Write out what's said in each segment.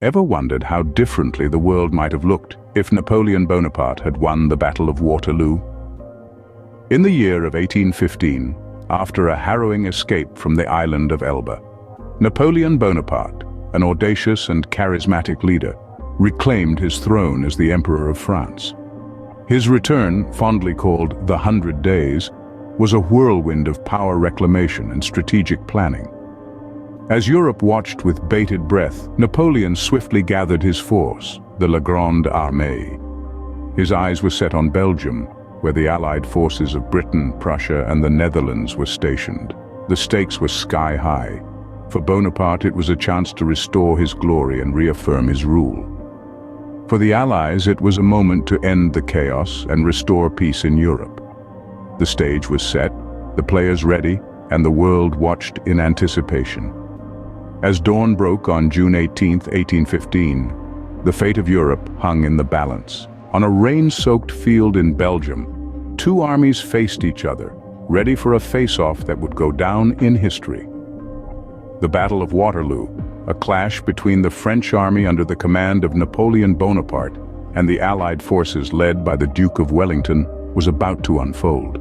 Ever wondered how differently the world might have looked if Napoleon Bonaparte had won the Battle of Waterloo? In the year of 1815, after a harrowing escape from the island of Elba, Napoleon Bonaparte, an audacious and charismatic leader, reclaimed his throne as the Emperor of France. His return, fondly called the 100 Days, was a whirlwind of power reclamation and strategic planning. As Europe watched with bated breath, Napoleon swiftly gathered his force, the La Grande Armée. His eyes were set on Belgium, where the Allied forces of Britain, Prussia, and the Netherlands were stationed. The stakes were sky high. For Bonaparte, it was a chance to restore his glory and reaffirm his rule. For the Allies, it was a moment to end the chaos and restore peace in Europe. The stage was set, the players ready, and the world watched in anticipation. As dawn broke on June 18, 1815, the fate of Europe hung in the balance. On a rain-soaked field in Belgium, two armies faced each other, ready for a face-off that would go down in history. The Battle of Waterloo, a clash between the French army under the command of Napoleon Bonaparte and the Allied forces led by the Duke of Wellington, was about to unfold.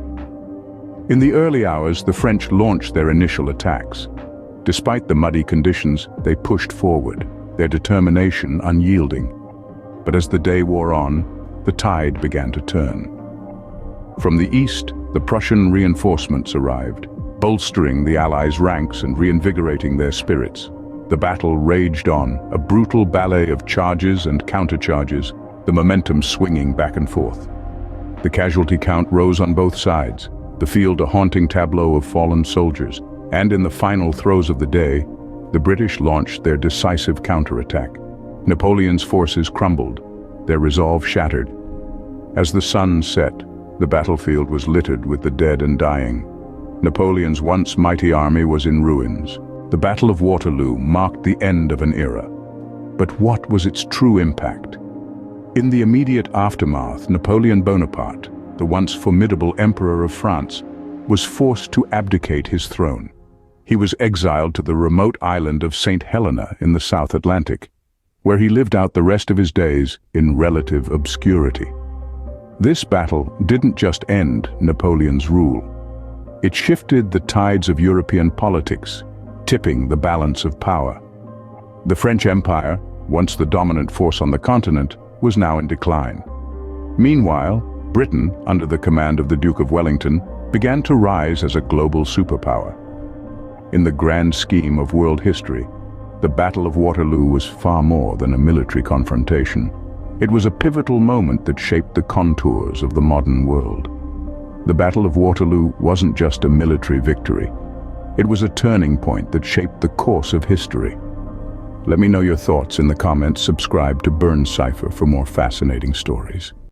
In the early hours, the French launched their initial attacks. Despite the muddy conditions, they pushed forward, their determination unyielding. But as the day wore on, the tide began to turn. From the east, the Prussian reinforcements arrived, bolstering the Allies' ranks and reinvigorating their spirits. The battle raged on, a brutal ballet of charges and countercharges, the momentum swinging back and forth. The casualty count rose on both sides, the field a haunting tableau of fallen soldiers. And in the final throes of the day, the British launched their decisive counterattack. Napoleon's forces crumbled, their resolve shattered. As the sun set, the battlefield was littered with the dead and dying. Napoleon's once mighty army was in ruins. The Battle of Waterloo marked the end of an era. But what was its true impact? In the immediate aftermath, Napoleon Bonaparte, the once formidable Emperor of France, was forced to abdicate his throne. He was exiled to the remote island of St. Helena in the South Atlantic, where he lived out the rest of his days in relative obscurity. This battle didn't just end Napoleon's rule. It shifted the tides of European politics, tipping the balance of power. The French Empire, once the dominant force on the continent, was now in decline. Meanwhile, Britain, under the command of the Duke of Wellington, began to rise as a global superpower. In the grand scheme of world history, the Battle of Waterloo was far more than a military confrontation. It was a pivotal moment that shaped the contours of the modern world. The Battle of Waterloo wasn't just a military victory. It was a turning point that shaped the course of history. Let me know your thoughts in the comments. Subscribe to Burn Cipher for more fascinating stories.